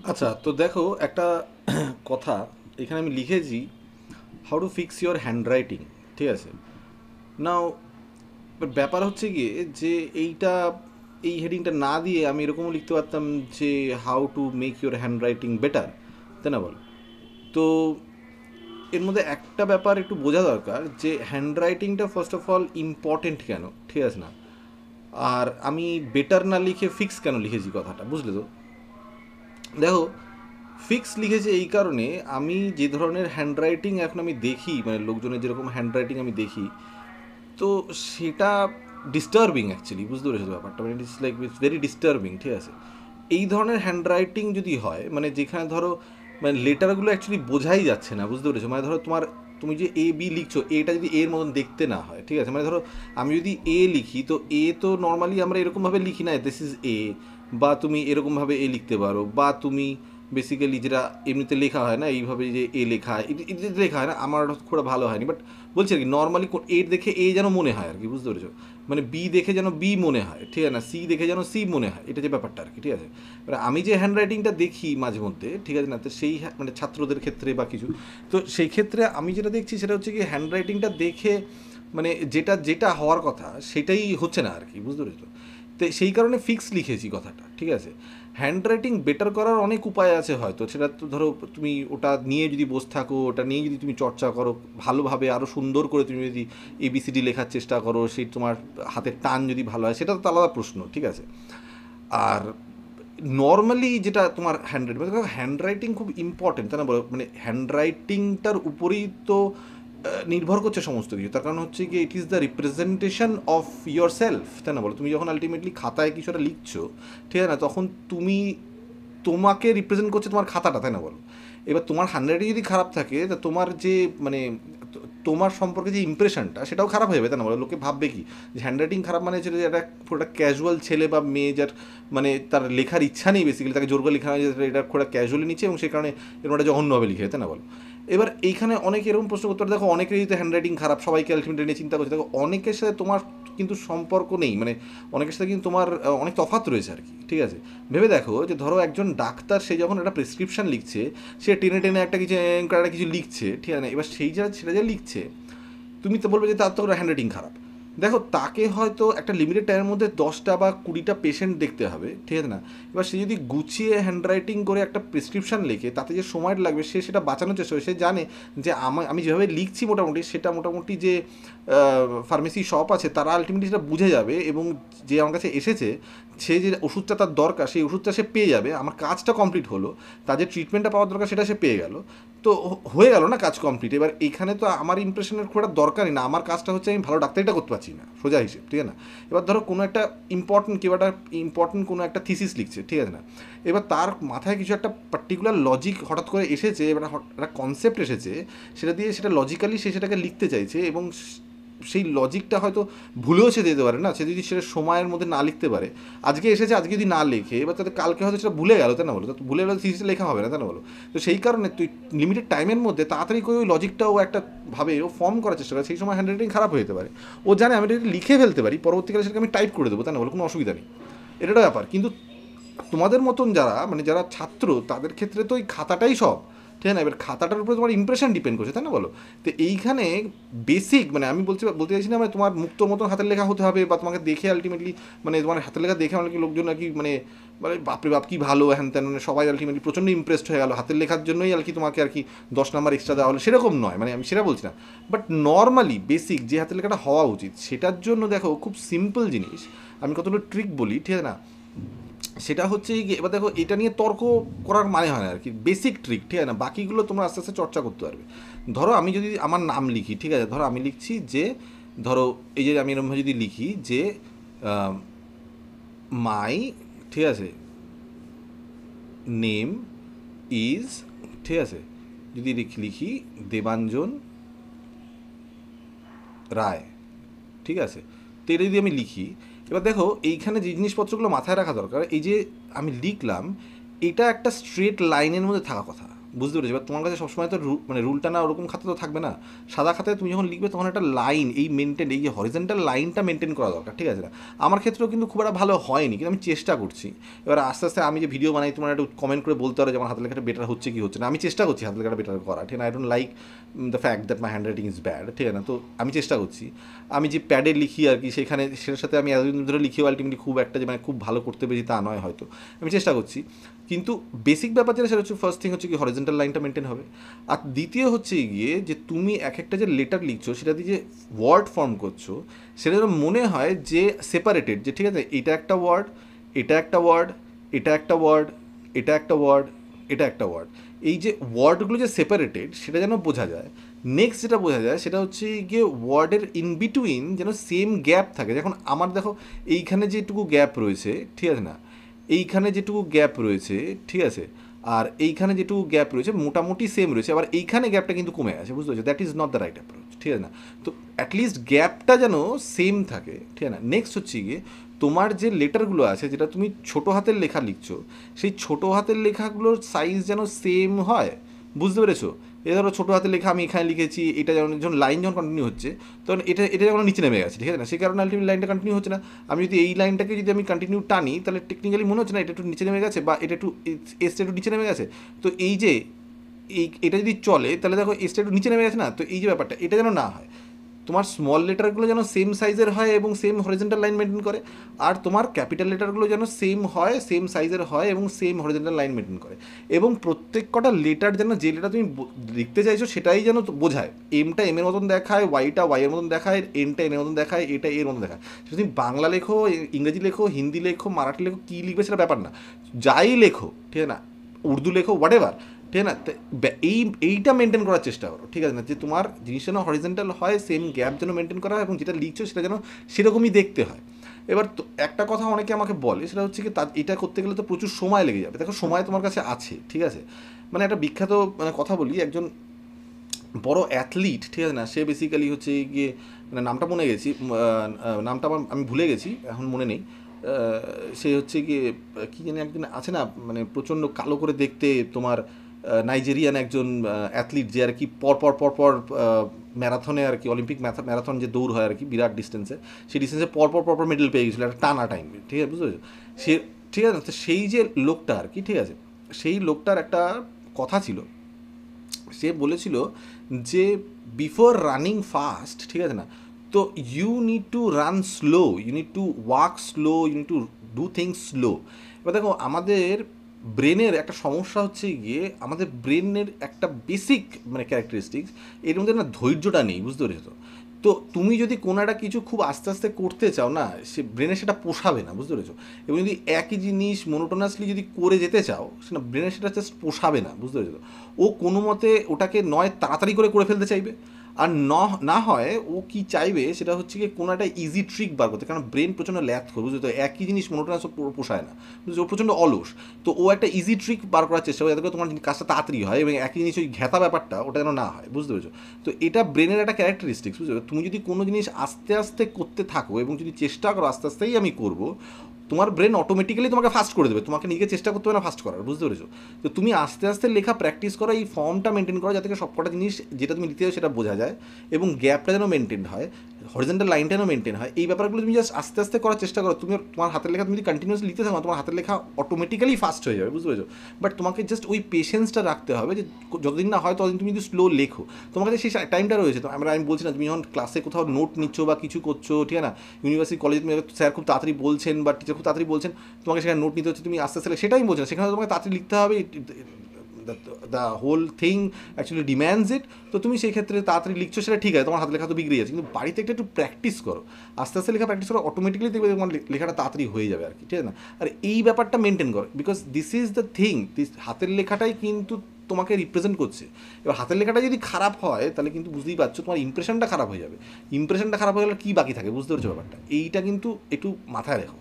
আচ্ছা, তো দেখো একটা কথা এখানে আমি লিখেছি, how to fix your hand writing. ঠিক আছে, নাও ব্যাপার হচ্ছে গিয়ে যে এইটা, এই হেডিংটা না দিয়ে আমি এরকমও লিখতে পারতাম যে how to make your hand writing better, তাই না বল? তো এর মধ্যে একটা ব্যাপার একটু বোঝা দরকার যে হ্যান্ড রাইটিংটা ফার্স্ট অফ অল ইম্পর্টেন্ট কেন, ঠিক আছে না? আর আমি বেটার না লিখে ফিক্স কেন লিখেছি কথাটা, বুঝলে তো? দেখো, ফিক্স লিখেছে এই কারণে, আমি যে ধরনের হ্যান্ডরাইটিং এখন আমি দেখি, মানে লোকজনের যেরকম হ্যান্ডরাইটিং আমি দেখি, তো সেটা ডিস্টার্বিং অ্যাকচুয়ালি, বুঝতে পেরেছো তো ব্যাপারটা? মানে it's like it's very disturbing, ঠিক আছে? এই ধরনের হ্যান্ডরাইটিং যদি হয়, মানে যেখানে ধরো মানে লেটারগুলো অ্যাকচুয়ালি বোঝাই যাচ্ছে না, বুঝতে পেরেছো? মানে ধরো তোমার, তুমি যে এ বি লিখছো, এটা যদি এর মতন দেখতে না হয়, ঠিক আছে? মানে ধরো আমি যদি এ লিখি, তো এ তো নর্মালি আমরা এরকমভাবে লিখি না, দিস ইজ এ, বা তুমি এরকমভাবে এ লিখতে পারো, বা তুমি বেসিক্যালি যেটা এমনিতে লেখা হয় না এইভাবে, যে এ লেখা হয়, এটা লেখা হয় না, আমার খুব একটা ভালো হয়নি, বাট বলছি আর কি, নর্মালি এ দেখে এ যেন মনে হয় আর কি, বুঝতে পেরেছো? মানে বি দেখে যেন বি মনে হয়, ঠিক আছে না? সি দেখে যেন সি মনে হয়, এটা যে ব্যাপারটা আর কি, ঠিক আছে? এবার আমি যে হ্যান্ড রাইটিংটা দেখি মাঝে মধ্যে, ঠিক আছে না, তো সেই মানে ছাত্রদের ক্ষেত্রে বা কিছু, তো সেই ক্ষেত্রে আমি যেটা দেখছি সেটা হচ্ছে কি, হ্যান্ড রাইটিংটা দেখে মানে যেটা যেটা হওয়ার কথা সেটাই হচ্ছে না আর কি, বুঝতে পেরেছো? তো সেই কারণে ফিক্স লিখেছি কথাটা, ঠিক আছে? হ্যান্ড রাইটিং বেটার করার অনেক উপায় আছে হয়তো, সেটা তো ধরো তুমি ওটা নিয়ে যদি বসে থাকো, ওটা নিয়ে যদি তুমি চর্চা করো ভালোভাবে, আরও সুন্দর করে তুমি যদি এবিসিডি লেখার চেষ্টা করো, সেই তোমার হাতের টান যদি ভালো হয়, সেটা তো আলাদা প্রশ্ন, ঠিক আছে? আর নর্মালি যেটা তোমার হ্যান্ড রাইটিং, মানে হ্যান্ড রাইটিং খুব ইম্পর্টেন্ট, তাই না বলো? মানে হ্যান্ড রাইটিংটার উপরেই তো নির্ভর করছে সমস্ত কিছু। তার কারণ হচ্ছে কি, it is the representation of your self, তাই না বলো? তুমি যখন আলটিমেটলি খাতায় কিছু একটা লিখছো, ঠিক আছে না, তখন তুমি, তোমাকে রিপ্রেজেন্ট করছে তোমার খাতাটা, তাই না বলো? এবার তোমার হ্যান্ডরাইটিং যদি খারাপ থাকে, তা তোমার যে মানে তোমার সম্পর্কে যে ইমপ্রেশনটা সেটাও খারাপ হয়ে যাবে, তাই না বলো? লোকে ভাববে কি, যে হ্যান্ডরাইটিং খারাপ মানে হচ্ছে যে একটা পুরোটা ক্যাজুয়াল ছেলে বা মেয়ে, যার মানে তার লেখার ইচ্ছা নেই, বেসিক্যালি তাকে জোর করে লেখা হয় যে এটা খুব ক্যাজুয়ালি নিচ্ছে, এবং সেই কারণে এরকম একটা জঘন্যভাবে লিখে, তাই না বলো? এবার এইখানে অনেকে এরকম প্রশ্ন করতে পারে, দেখো অনেকেরই তো হ্যান্ডরাইটিং খারাপ, সবাইকে আলটিমেটলি নিয়ে চিন্তা করছে, দেখো অনেকের সাথে তোমার কিন্তু সম্পর্ক নেই, মানে অনেকের সাথে কিন্তু তোমার অনেক তফাৎ রয়েছে আর কি, ঠিক আছে? ভেবে দেখো যে ধরো একজন ডাক্তার, সে যখন একটা প্রেসক্রিপশন লিখছে, সে টেনে টেনে একটা কিছু একটা কিছু লিখছে, ঠিক আছে? এবার সেই যা সেটা যে লিখছে, তুমি তো বলবে যে তার তো হ্যান্ডরাইটিং খারাপ। দেখো, তাকে হয়তো একটা লিমিটেড টাইমের মধ্যে 10টা বা 20টা পেশেন্ট দেখতে হবে, ঠিক আছে না? এবার সে যদি গুছিয়ে হ্যান্ডরাইটিং করে একটা প্রেসক্রিপশন লেখে, তাতে যে সময়টা লাগবে সে সেটা বাঁচানোর চেষ্টা করে। সে জানে যে আমি যেভাবে লিখছি মোটামুটি, সেটা মোটামুটি যে ফার্মেসি শপ আছে তারা আলটিমেটলি সেটা বুঝে যাবে, এবং যে আমার কাছে এসেছে, সে যে ওষুধটা তার দরকার সেই ওষুধটা সে পেয়ে যাবে, আমার কাজটা কমপ্লিট হলো, তার যে ট্রিটমেন্টটা পাওয়ার দরকার সেটা সে পেয়ে গেল। তো হয়ে গেল না কাজ কমপ্লিট? এবার এইখানে তো আমার ইমপ্রেশনের খুব একটা দরকারই না, আমার কাজটা হচ্ছে আমি ভালো ডাক্তারিটা করতে পারছি না, সোজা হিসেব, ঠিক আছে না? এবার ধরো কোনো একটা ইম্পর্টেন্ট, কেউ একটা ইম্পর্টেন্ট কোনো একটা থিসিস লিখছে, ঠিক আছে না? এবার তার মাথায় কিছু একটা পার্টিকুলার লজিক হঠাৎ করে এসেছে, এবার একটা কনসেপ্ট এসেছে, সেটা দিয়ে সেটা লজিক্যালি সে সেটাকে লিখতে চাইছে, এবং সেই লজিকটা হয়তো ভুলেও সে দিতে পারে না, সে যদি সেটা সময়ের মধ্যে না লিখতে পারে, আজকে এসেছে আজকে যদি না লেখে, এবার তাদের কালকে হয়তো সেটা ভুলে গেল, তাই না বলো? তো ভুলে গেলে থিসিসে লেখা হবে না, তাই না বলো? তো সেই কারণে তুই লিমিটেড টাইমের মধ্যে তাড়াতাড়ি করে ওই লজিকটাও একটা ভাবে ও ফর্ম করার চেষ্টা করে, সেই সময় হ্যান্ড রাইটিং খারাপ হয়ে যেতে পারে। ও জানে আমি এটা লিখে ফেলতে পারি, পরবর্তীকালে সেটাকে আমি টাইপ করে দেবো, তাই না বলো? কোনো অসুবিধা নেই, এটা একটা ব্যাপার। কিন্তু তোমাদের মতন যারা, মানে যারা ছাত্র, তাদের ক্ষেত্রে তো ওই খাতাটাই সব, ঠিক আছে না? এবার খাতাটার উপরে তোমার ইমপ্রেশন ডিপেন্ড করছে, তাই না বলো? তো এইখানে বেসিক, মানে আমি বলতে চাইছি না মানে তোমার মুক্তোর মতন হাতের লেখা হতে হবে, বা তোমাকে দেখে আলটিমেটলি, মানে তোমার হাতের লেখা দেখে অনেক লোকজন আর কি, মানে মানে বাপরে বাপ কি ভালো হ্যান ত্যান, মানে সবাই আলটিমেটলি প্রচণ্ড ইমপ্রেসড হয়ে গেল হাতের লেখার জন্যই আর কি, তোমাকে আর কি 10 নাম্বার এক্সট্রা দেওয়া হলো, সেরকম নয়, মানে আমি সেটা বলছি না। বাট নর্মালি বেসিক যে হাতের লেখাটা হওয়া উচিত, সেটার জন্য দেখো খুব সিম্পল জিনিস, আমি কতগুলো ট্রিক বলি, ঠিক আছে না? সেটা হচ্ছে গিয়ে, এবার দেখো এটা নিয়ে তর্ক করার মানে হয় না আর কি, বেসিক ট্রিক, ঠিক আছে না? বাকিগুলো তোমরা আস্তে আস্তে চর্চা করতে পারবে। ধরো আমি যদি আমার নাম লিখি, ঠিক আছে, ধরো আমি লিখছি যে, ধরো এই যে আমি এরকমভাবে যদি লিখি যে মাই, ঠিক আছে, নেম ইজ, ঠিক আছে, যদি লিখি দেবাঞ্জন রায়, ঠিক আছে, তো এটা যদি আমি লিখি, এবার দেখো এইখানে যে জিনিসপত্রগুলো মাথায় রাখা দরকার, এই যে আমি লিখলাম, এটা একটা স্ট্রেট লাইনের মধ্যে থাকা কথা, বুঝতে পেরেছি। এবার তোমার কাছে সবসময় তো মানে রুলটা না ওরকম খাতা তো থাকবে না। সাদা খাতায় তুমি যখন লিখবে তখন একটা লাইন এই মেনটেন, এই যে হরিজেন্টাল লাইনটা মেনটেন করা দরকার, ঠিক আছে না? আমার ক্ষেত্রেও কিন্তু খুব একটা ভালো হয়নি, কিন্তু আমি চেষ্টা করছি। এবার আস্তে আস্তে আমি যে ভিডিও বানাই তোমার একটু কমেন্ট করে বলতে পারো যেমন হাতের লেখাটা বেটার হচ্ছে কি হচ্ছে না। আমি চেষ্টা করছি হাতের লেখাটা বেটার করা, ঠিক আছে? I don't like the fact that my hand writing is bad, ঠিক আছে না? তো আমি চেষ্টা করছি। আমি যে প্যাডে লিখি আর কি, সেখানে সেটার সাথে আমি এতদিন ধরে লিখিও আলটিমেটলি খুব একটা যে মানে খুব ভালো করতে পেরেছি তা নয় হয়তো, আমি চেষ্টা করছি। কিন্তু বেসিক ব্যাপার যেটা সেটা হচ্ছে ফার্স্ট থিং হচ্ছে কি হরিজেন্টাল লাইনটা মেনটেন হবে। আর দ্বিতীয় হচ্ছে গিয়ে যে তুমি এক একটা যে লেটার লিখছো সেটা দিয়ে যে ওয়ার্ড ফর্ম করছো সেটা যেন মনে হয় যে সেপারেটেড, যে ঠিক আছে এটা একটা ওয়ার্ড, এটা একটা ওয়ার্ড, এটা একটা ওয়ার্ড, এটা একটা ওয়ার্ড, এটা একটা ওয়ার্ড। এই যে ওয়ার্ডগুলো যে সেপারেটেড সেটা যেন বোঝা যায়। নেক্সট যেটা বোঝা যায় সেটা হচ্ছে গিয়ে ওয়ার্ডের ইন বিটুইন যেন সেম গ্যাপ থাকে। যখন আমার দেখো এইখানে যেটুকু গ্যাপ রয়েছে, ঠিক আছে না, এইখানে যেটুকু গ্যাপ রয়েছে, ঠিক আছে, আর এইখানে যেটুকু গ্যাপ রয়েছে মোটামুটি সেম রয়েছে, আবার এইখানে গ্যাপটা কিন্তু কমে গেছে, বুঝতে পারছো? That is not the right approach, ঠিক আছে না? তো অ্যাটলিস্ট গ্যাপটা যেন সেম থাকে, ঠিক আছে না? নেক্সট হচ্ছে গিয়ে তোমার যে লেটারগুলো আছে যেটা তুমি ছোটো হাতের লেখা লিখছো সেই ছোটো হাতের লেখাগুলোর সাইজ যেন সেম হয়, বুঝতে পেরেছো? এ ধরো ছোটো হাতে লেখা আমি এখানে লিখেছি, এটা যখন লাইন যখন কন্টিনিউ হচ্ছে তখন এটা যখন নিচে নেমে গেছে, ঠিক আছে না? সেই কারণে আলটিমেটলি লাইনটা কন্টিনিউ হচ্ছে না। আমি যদি এই লাইনটাকে যদি আমি কন্টিনিউ টানি তাহলে টেকনিক্যালি মনে হচ্ছে না এটা একটু নিচে নেমে গেছে বা এটা একটু এসটা একটু নিচে নেমে গেছে। তো এই যে এটা যদি চলে তাহলে দেখো এসটা একটু নিচে নেমে গেছে না? তো এই যে ব্যাপারটা এটা যেন না হয়, তোমার স্মল লেটারগুলো যেন সেম সাইজের হয় এবং সেম হরিজেন্টাল লাইন মেনটেন করে, আর তোমার ক্যাপিটাল লেটারগুলো যেন সেম হয়, সেম সাইজের হয় এবং সেম হরিজেন্টাল লাইন মেনটেন করে। এবং প্রত্যেক কটা লেটার যেন যে লেটার তুমি লিখতে চাইছো সেটাই যেন বোঝায়। এমটা এম এর মতন দেখায়, ওয়াইটা ওয়াই এর মতন দেখায়, এনটা এন এর মতন দেখায়, এটা এর মতন দেখায়। সেটা তুমি বাংলা লেখো, ইংরেজি লেখো, হিন্দি লেখো, মারাঠি লেখো, কী লিখবে সেটা ব্যাপার না, যাই লেখো, ঠিক আছে না, উর্দু লেখো, হোয়াট এভার, ঠিক আছে না? এইটা মেনটেন করার চেষ্টা করো, ঠিক আছে না? যে তোমার জিনিসটা যেন হরিজেন্টাল হয়, সেম গ্যাপ যেন মেনটেন করা হয় এবং যেটা লিখছো সেটা যেন সেরকমই দেখতে হয়। এবার তো একটা কথা অনেকে আমাকে বলে সেটা হচ্ছে কি এটা করতে গেলে তো প্রচুর সময় লেগে যাবে। দেখো সময় তোমার কাছে আছে, ঠিক আছে, মানে একটা বিখ্যাত মানে কথা বলি, একজন বড় অ্যাথলিট, ঠিক আছে না, সে বেসিক্যালি হচ্ছে গিয়ে মানে নামটা মনে গেছি, নামটা আমি ভুলে গেছি এখন মনে নেই। সে হচ্ছে গিয়ে কী জানি একজন আছে না, মানে প্রচণ্ড কালো করে দেখতে তোমার নাইজেরিয়ান একজন অ্যাথলিট যে আর কি পরপর ম্যারাথনে আর কি, অলিম্পিক ম্যারাথন যে দৌড় হয় আর কি বিরাট ডিস্টেন্সে, সেই ডিস্টেন্সে পরপর মেডেল পেয়ে গেছিলো একটা টানা টাইম, ঠিক আছে, বুঝতে পেরেছো? সে, ঠিক আছে, তো সেই যে লোকটা আর কি, ঠিক আছে, সেই লোকটার একটা কথা ছিল, সে বলেছিল যে বিফোর রানিং ফাস্ট, ঠিক আছে না, তো you need to run slow, you need to walk slow, you need to do things slow. এবার দেখো আমাদের ব্রেনের একটা সমস্যা হচ্ছে গিয়ে আমাদের ব্রেনের একটা বেসিক মানে ক্যারেক্টারিস্টিক্স এর মধ্যে না ধৈর্যটা নেই, বুঝতে পেরেছো? তো তো তুমি যদি কোনো একটা কিছু খুব আস্তে আস্তে করতে চাও না, সে ব্রেনে সেটা পোষাবে না, বুঝতে পেরেছো? এবং যদি একই জিনিস মোনোটোনাসলি যদি করে যেতে চাও সেটা ব্রেনে সেটা জাস্ট পোষাবে না, বুঝতে পেরেছো? ও কোনো মতে ওটাকে নয় তাড়াতাড়ি করে ফেলতে চাইবে, আর না হয় ও কি চাইবে সেটা হচ্ছে কি কোনো একটা ইজি ট্রিক বার করতে, কারণ ব্রেন প্রচণ্ড ল্যাথ করে, বুঝতে তো একই জিনিস মোনোটোনাস পোষায় না, বুঝছো? ও প্রচণ্ড অলস। তো ও একটা ইজি ট্রিক বার করার চেষ্টা করে যাতে করে তোমার কাজটা তাড়াতাড়ি হয় এবং একই জিনিস ওই ঘেতা ব্যাপারটা ওটা যেন না হয়, বুঝতে পেরেছো? তো এটা ব্রেনের একটা ক্যারেক্টারিস্টিক্স, বুঝতে পারছো? তুমি যদি কোনো জিনিস আস্তে আস্তে করতে থাকো এবং যদি চেষ্টা করো আস্তে আস্তেই আমি করবো, তোমার ব্রেন অটোমেটিক্যালি তোমাকে ফাস্ট করে দেবে, তোমাকে নিজেকে চেষ্টা করতে হবে না ফাস্ট করার, বুঝতে পেরেছো? তো তুমি আস্তে আস্তে লেখা প্র্যাকটিস করো, এই ফর্মটা মেনটেন করো যাতে সবকটা জিনিস যেটা তুমি লিখতে চাও সেটা বোঝা যায় এবং গ্যাপটা যেন মেনটেন হয়, হরিজেন্টাল লাইনটা যেন মেনটেন হয়। এই ব্যাপারগুলো তুমি জাস্ট আস্তে আস্তে করার চেষ্টা করো। তুমি তোমার হাতের লেখা তুমি যদি কন্টিনিউসলি লিখতে থাকো তোমার হাতের লেখা অটোমেটিক্যালি ফাস্ট হয়ে যাবে, বুঝতে পেরেছো? বাট তোমাকে জাস্ট ওই পেশেন্সটা রাখতে হবে যে যতদিন না হয় ততদিন তুমি যদি স্লো লেখো, তোমার কাছে সেই টাইমটা রয়েছে। তো আমি বলছি না তুমি যখন ক্লাসে কোথাও নোট নিচ্ছ বা কিছু করছো, ঠিক আছে না, ইউনিভার্সিটি কলেজে তুমি স্যার খুব তাড়াতাড়ি বলছেন বা টিচার খুব তাড়াতাড়ি বলছেন, তোমাকে সেখানে নোট নিতে হচ্ছে, তুমি আস্তে আস্তে সেটাই আমি বলছি না, সেখানে তোমাকে তাড়াতাড়ি লিখতে হবে, the whole thing actually demands it. তো তুমি সেই ক্ষেত্রে তাড়াতাড়ি লিখছো সেটা ঠিক আছে, তোমার হাতে লেখা তো বিগড়ে যাচ্ছে, কিন্তু বাড়িতে একটু প্র্যাকটিস করো, আস্তে আস্তে লেখা প্র্যাকটিস করো, অটোমেটিক্যালি দেখবে তোমার লেখাটা তাড়াতাড়ি হয়ে যাবে আর কি, ঠিক আছে না? আর এই ব্যাপারটা মেনটেন করো, because this is the thing, হাতের লেখাটাই কিন্তু তোমাকে রিপ্রেজেন্ট করছে। এবার হাতের লেখাটা যদি খারাপ হয় তাহলে কিন্তু বুঝতেই পারছো তোমার ইমপ্রেশনটা খারাপ হয়ে যাবে। ইমপ্রেশনটা খারাপ হয়ে গেলে কী বাকি থাকে, বুঝতে পারছো ব্যাপারটা? এইটা কিন্তু একটু মাথায় রেখো।